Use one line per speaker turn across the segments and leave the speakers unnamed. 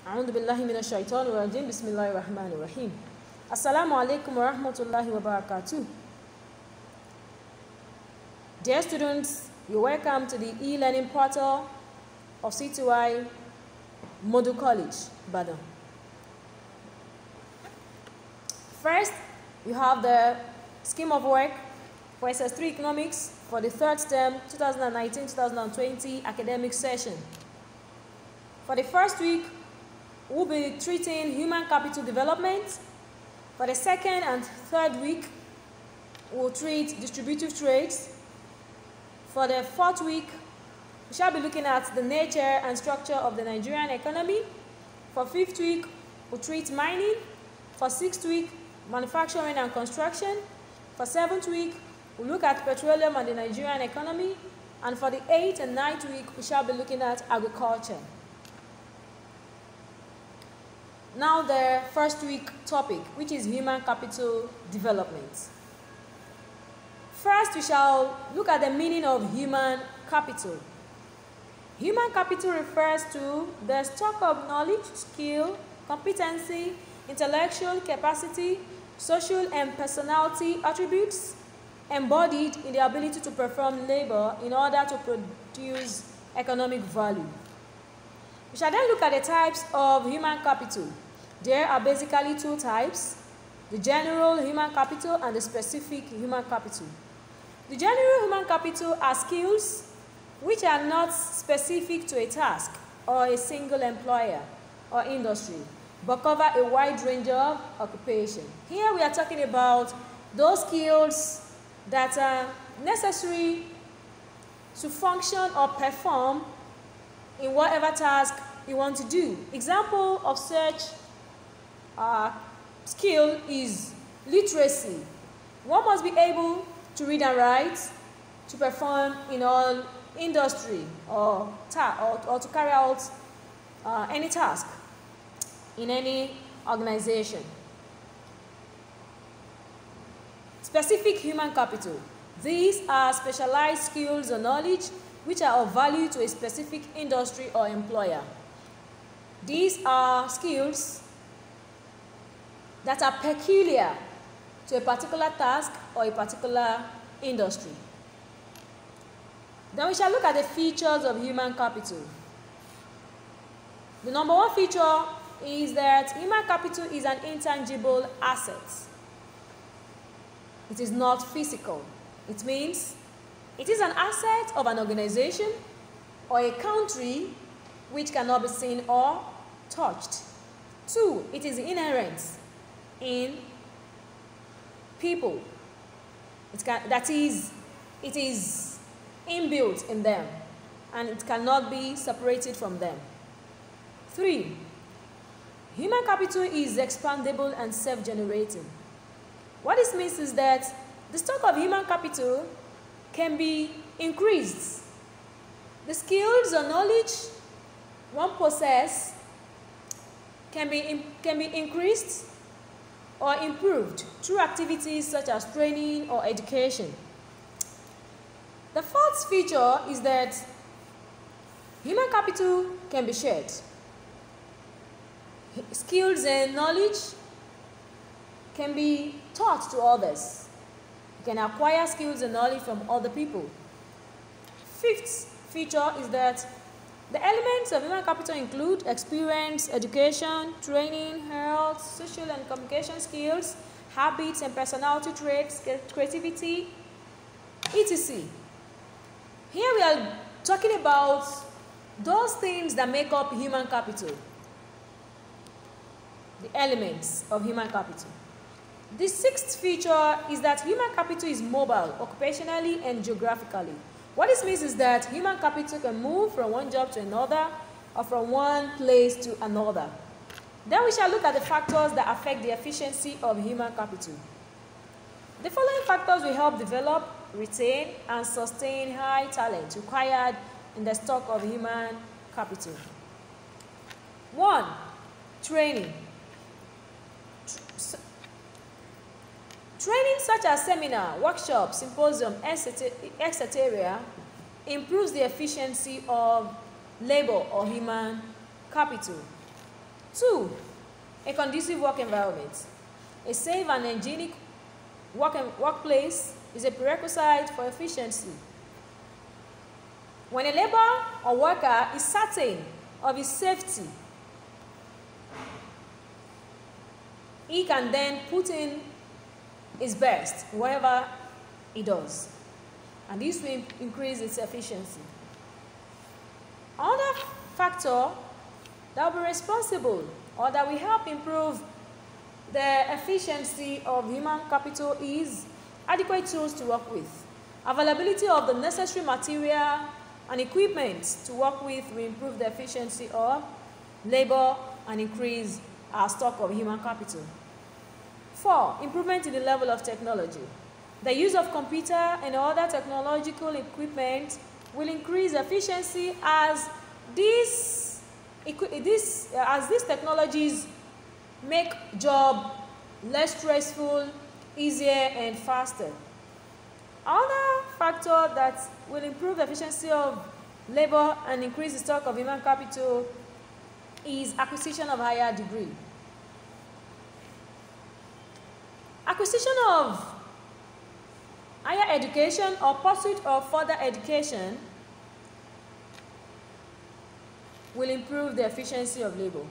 A'udhu billahi minash shaitanir rajim. Bismillahir rahmanir rahim. Assalamu alaikum wa rahmatullahi wa barakatuh. Dear students, you're welcome to the e-learning portal of CTY Model College, Ibadan. First, you have the scheme of work for ss3 economics for the third term 2019-2020 academic session. For the first week, we'll be treating human capital development. For the second and third week, we'll treat distributive traits. For the fourth week, we shall be looking at the nature and structure of the Nigerian economy. For fifth week, we'll treat mining. For sixth week, manufacturing and construction. For seventh week, we'll look at petroleum and the Nigerian economy. And for the eighth and ninth week, we shall be looking at agriculture. Now the first week topic, which is human capital development. First, we shall look at the meaning of human capital. Human capital refers to the stock of knowledge, skill, competency, intellectual capacity, social and personality attributes embodied in the ability to perform labor in order to produce economic value. We shall then look at the types of human capital. There are basically two types: the general human capital and the specific human capital. The general human capital are skills which are not specific to a task or a single employer or industry, but cover a wide range of occupation. Here we are talking about those skills that are necessary to function or perform in whatever task you want to do. Example of such skill is literacy. One must be able to read and write to perform in all industry or to carry out any task in any organization. Specific human capital. These are specialized skills or knowledge which are of value to a specific industry or employer. These are skills that are peculiar to a particular task or a particular industry. Then we shall look at the features of human capital. The number one feature is that human capital is an intangible asset. It is not physical. It means it is an asset of an organization or a country which cannot be seen or touched. Two, it is inherent in people. It is inbuilt in them, and it cannot be separated from them. Three, human capital is expandable and self-generating. What this means is that the stock of human capital can be increased. The skills or knowledge one possesses can be increased or improved through activities such as training or education. The fourth feature is that human capital can be shared. Skills and knowledge can be taught to others. You can acquire skills and knowledge from other people. Fifth feature is that the elements of human capital include experience, education, training, health, social and communication skills, habits and personality traits, creativity, etc. Here we are talking about those things that make up human capital, the elements of human capital. The sixth feature is that human capital is mobile, occupationally and geographically. What this means is that human capital can move from one job to another or from one place to another. Then we shall look at the factors that affect the efficiency of human capital. The following factors will help develop, retain, and sustain high talent required in the stock of human capital. 1. Training. Training such as seminar, workshop, symposium, etc. improves the efficiency of labor or human capital. 2, a conducive work environment. A safe and hygienic workplace is a prerequisite for efficiency. When a labor or worker is certain of his safety, he can then put in his best whatever he does, and this will increase its efficiency. Another factor that will be responsible or that will help improve the efficiency of human capital is adequate tools to work with. Availability of the necessary material and equipment to work with will improve the efficiency of labor and increase our stock of human capital. 4, improvement in the level of technology. The use of computer and other technological equipment will increase efficiency as these technologies make job less stressful, easier, and faster. Another factor that will improve the efficiency of labor and increase the stock of human capital is acquisition of higher degree. Acquisition of higher education or pursuit of further education will improve the efficiency of labor.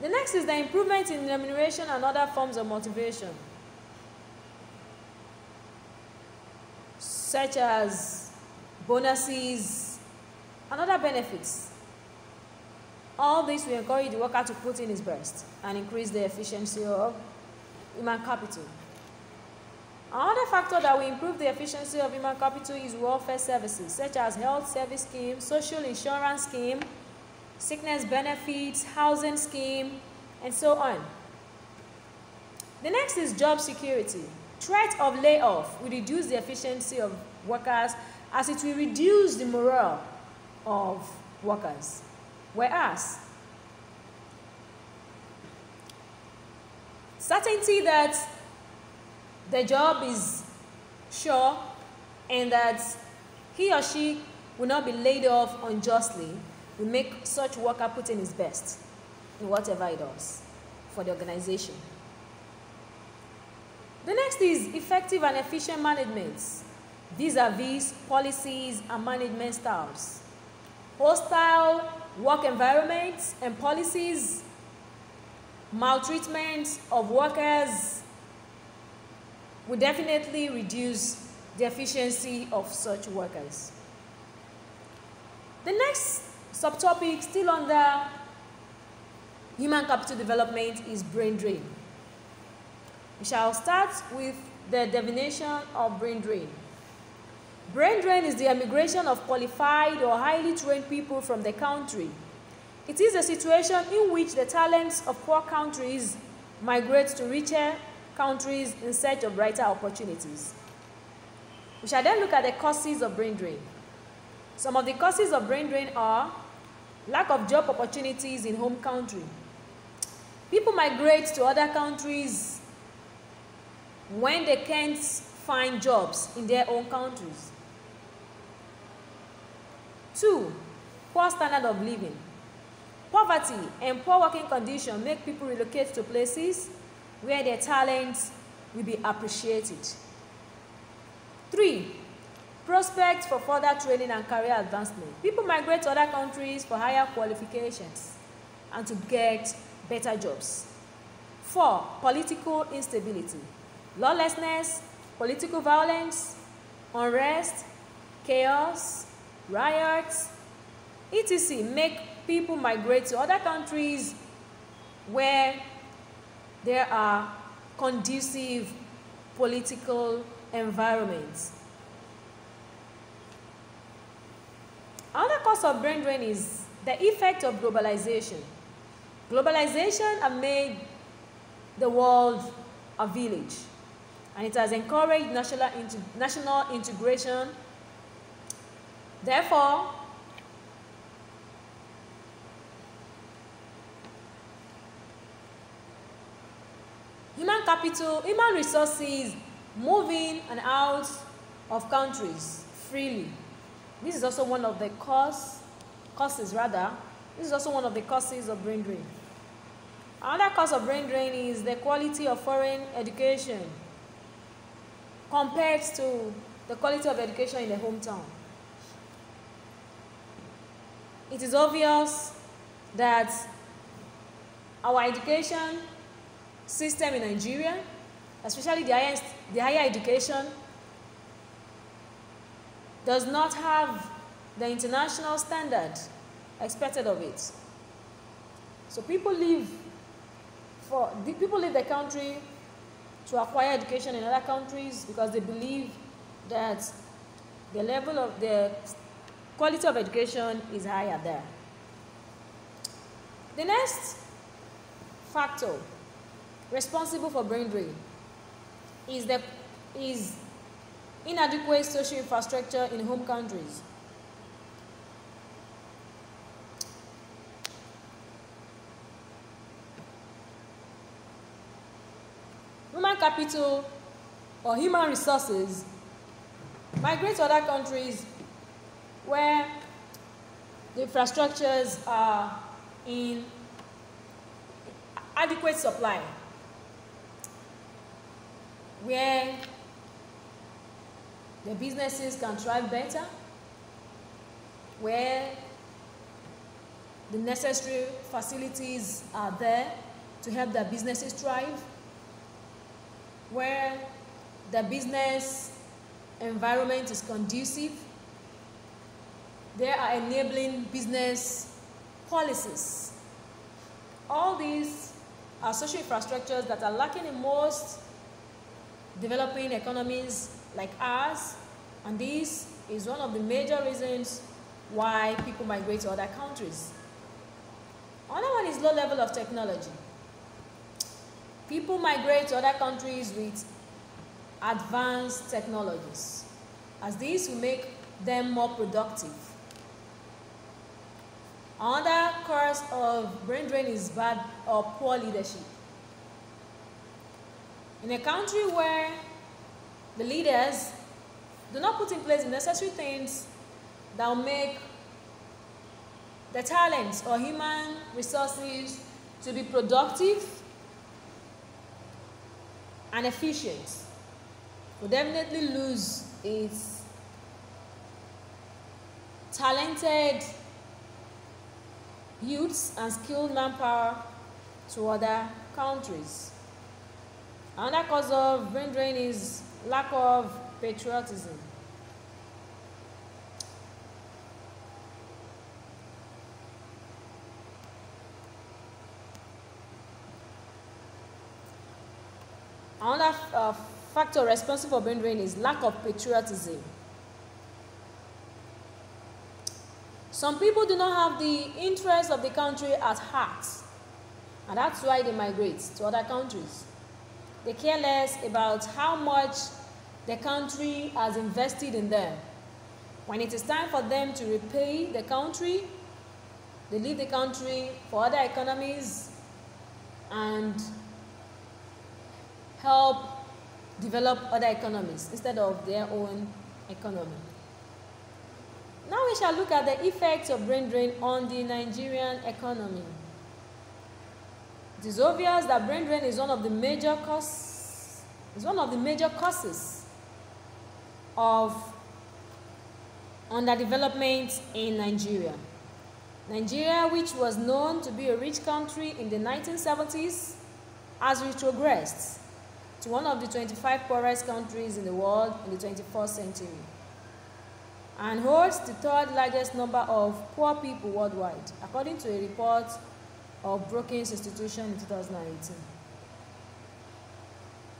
The next is the improvement in remuneration and other forms of motivation, such as bonuses and other benefits. All this will encourage the worker to put in his best and increase the efficiency of human capital. Another factor that will improve the efficiency of human capital is welfare services, such as health service scheme, social insurance scheme, sickness benefits, housing scheme, and so on. The next is job security. Threat of layoff will reduce the efficiency of workers as it will reduce the morale of workers. Whereas, certainty that the job is sure and that he or she will not be laid off unjustly will make such worker put in his best in whatever he does for the organization. The next is effective and efficient management vis-a-vis policies and management styles. Hostile work environments and policies, maltreatment of workers will definitely reduce the efficiency of such workers. The next subtopic, still under human capital development, is brain drain. We shall start with the definition of brain drain. Brain drain is the emigration of qualified or highly trained people from the country. It is a situation in which the talents of poor countries migrate to richer countries in search of brighter opportunities. We shall then look at the causes of brain drain. Some of the causes of brain drain are lack of job opportunities in home country. People migrate to other countries when they can't find jobs in their own countries. 2, poor standard of living. Poverty and poor working conditions make people relocate to places where their talents will be appreciated. 3, prospects for further training and career advancement. People migrate to other countries for higher qualifications and to get better jobs. 4, political instability. Lawlessness, political violence, unrest, chaos, riots, etc. make people migrate to other countries where there are conducive political environments. Another cause of brain drain is the effect of globalization. Globalization has made the world a village, and it has encouraged national integration. Therefore, human capital, human resources move in and out of countries freely. This is also one of the causes This is also one of the causes of brain drain. Another cause of brain drain is the quality of foreign education compared to the quality of education in the hometown. It is obvious that our education system in Nigeria, especially the higher education, does not have the international standard expected of it. So people leave the country to acquire education in other countries because they believe that the level of the quality of education is higher there. The next factor responsible for brain drain is inadequate social infrastructure in home countries. Human capital or human resources migrate to other countries where the infrastructures are in adequate supply, where the businesses can thrive better, where the necessary facilities are there to help their businesses thrive, where the business environment is conducive. There are enabling business policies. All these are social infrastructures that are lacking in most developing economies like ours, and this is one of the major reasons why people migrate to other countries. Another one is low level of technology. People migrate to other countries with advanced technologies, as these will make them more productive. Another cause of brain drain is bad or poor leadership. In a country where the leaders do not put in place the necessary things that will make the talents or human resources to be productive and efficient, will definitely lose its talented youths and skilled manpower to other countries. Another cause of brain drain is lack of patriotism. Another factor responsible for brain drain is lack of patriotism. Some people do not have the interests of the country at heart, and that's why they migrate to other countries. They care less about how much the country has invested in them. When it is time for them to repay the country, they leave the country for other economies and help develop other economies instead of their own economy. Now we shall look at the effects of brain drain on the Nigerian economy. It is obvious that brain drain is one of the major causes of underdevelopment in Nigeria. Nigeria, which was known to be a rich country in the 1970s, has retrogressed to one of the 25 poorest countries in the world in the 21st century, and holds the third largest number of poor people worldwide, according to a report of Brookings Institution in 2018.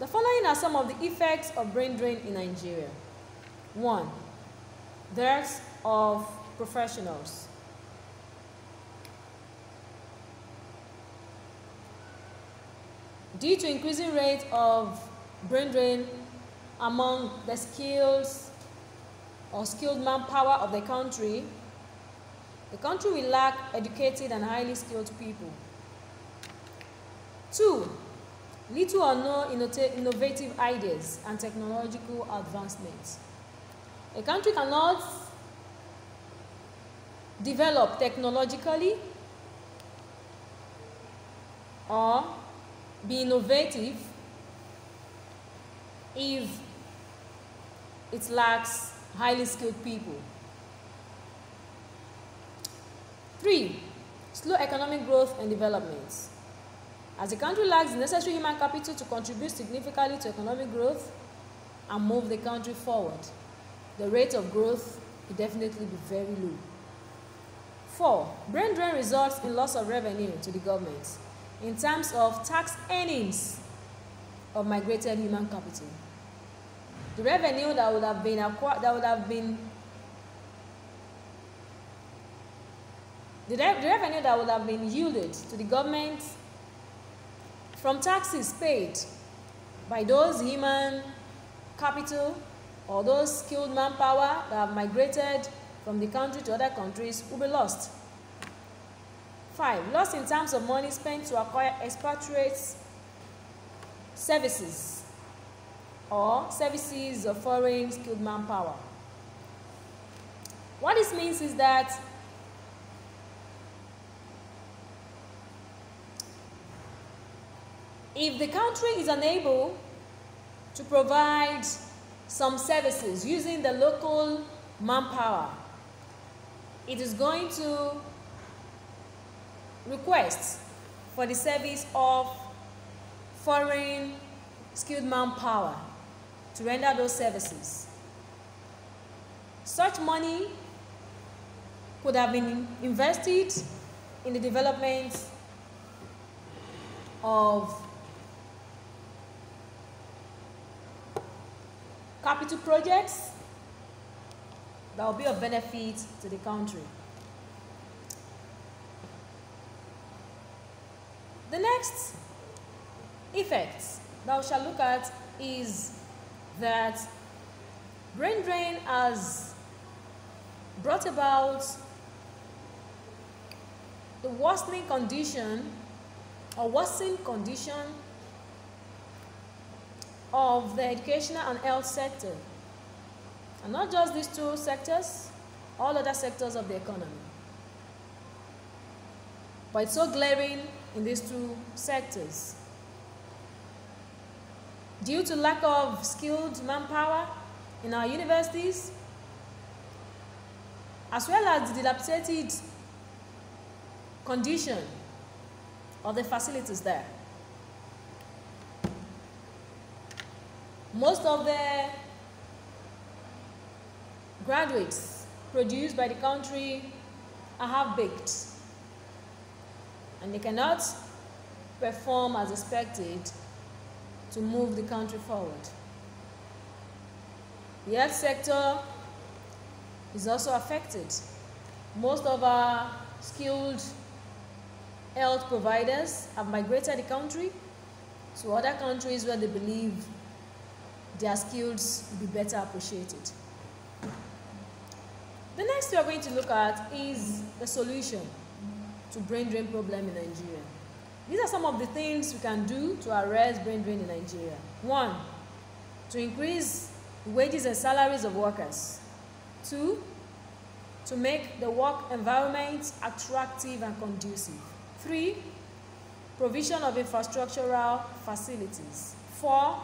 The following are some of the effects of brain drain in Nigeria. 1. Dearth of professionals. Due to increasing rate of brain drain among the skills or skilled manpower of the country will lack educated and highly skilled people. 2. Little or no innovative ideas and technological advancements. A country cannot develop technologically or be innovative if it lacks highly skilled people. 3. Slow economic growth and development. As the country lacks the necessary human capital to contribute significantly to economic growth and move the country forward, the rate of growth will definitely be very low. 4. Brain drain results in loss of revenue to the government in terms of tax earnings of migrated human capital. The revenue that would have been the revenue that would have been yielded to the government from taxes paid by those human capital or those skilled manpower that have migrated from the country to other countries will be lost. 5. Loss in terms of money spent to acquire expatriates services or services of foreign skilled manpower. What this means is that if the country is unable to provide some services using the local manpower, it is going to request for the service of foreign skilled manpower to render those services. Such money could have been invested in the development of capital projects that will be of benefit to the country. The next effect that we shall look at is that brain drain has brought about the worsening condition or worsened condition of the educational and health sector. And not just these two sectors, all other sectors of the economy. But it's so glaring in these two sectors. Due to lack of skilled manpower in our universities, as well as the dilapidated condition of the facilities there. Most of the graduates produced by the country are half-baked, and they cannot perform as expected to move the country forward. The health sector is also affected. Most of our skilled health providers have migrated the country to other countries where they believe their skills will be better appreciated. The next we are going to look at is the solution to brain drain problem in Nigeria. These are some of the things we can do to arrest brain drain in Nigeria. 1, to increase the wages and salaries of workers. 2, to make the work environment attractive and conducive. 3, provision of infrastructural facilities. 4,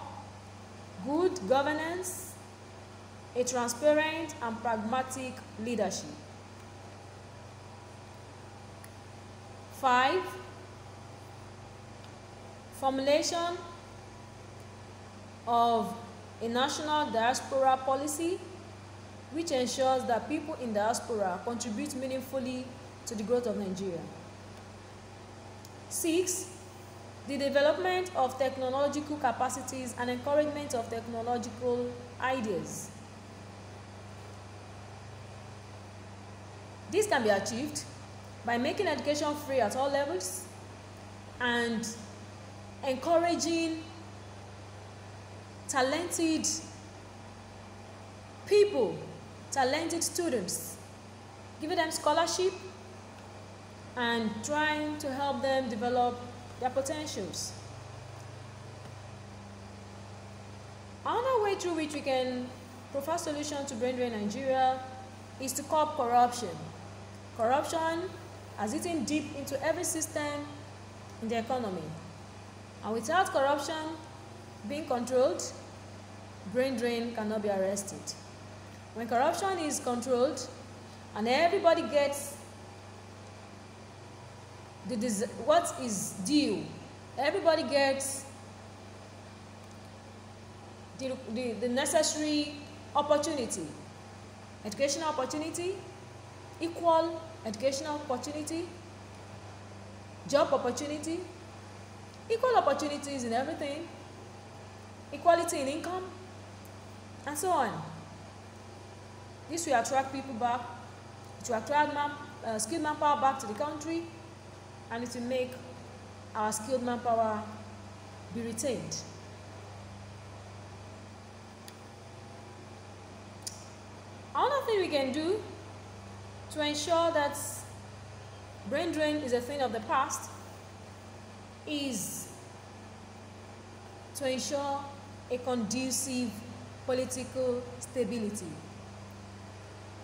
good governance, a transparent and pragmatic leadership. 5, formulation of a national diaspora policy which ensures that people in diaspora contribute meaningfully to the growth of Nigeria. 6, the development of technological capacities and encouragement of technological ideas. This can be achieved by making education free at all levels and encouraging talented people, talented students, giving them scholarship and trying to help them develop their potentials. Another way through which we can provide solution to brain drain in Nigeria is to curb corruption. Corruption has eaten deep into every system in the economy. And without corruption being controlled, brain drain cannot be arrested. When corruption is controlled and everybody gets what is due, everybody gets the necessary opportunity, educational opportunity, equal educational opportunity, job opportunity, equal opportunities in everything, equality in income, and so on. This will attract people back, it will attract skilled manpower back to the country, and it will make our skilled manpower be retained. Another thing we can do to ensure that brain drain is a thing of the past is to ensure a conducive political stability.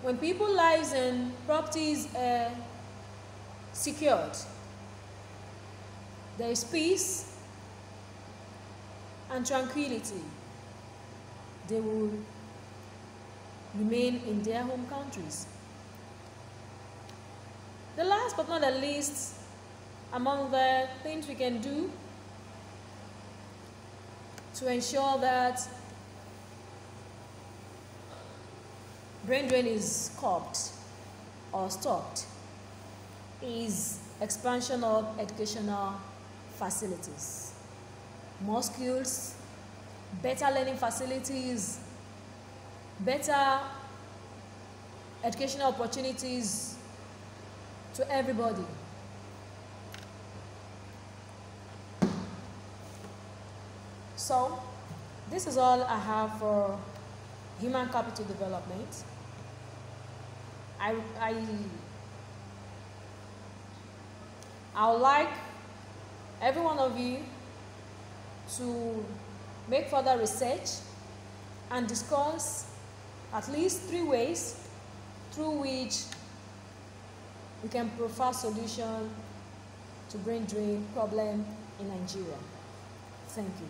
When people's lives and properties are secured, there is peace and tranquility. They will remain in their home countries. The last but not the least, among the things we can do to ensure that brain drain is curbed or stopped is expansion of educational facilities. More skills, better learning facilities, better educational opportunities to everybody. So, this is all I have for human capital development. I would like every one of you to make further research and discuss at least 3 ways through which we can provide solution to brain drain problem in Nigeria. Thank you.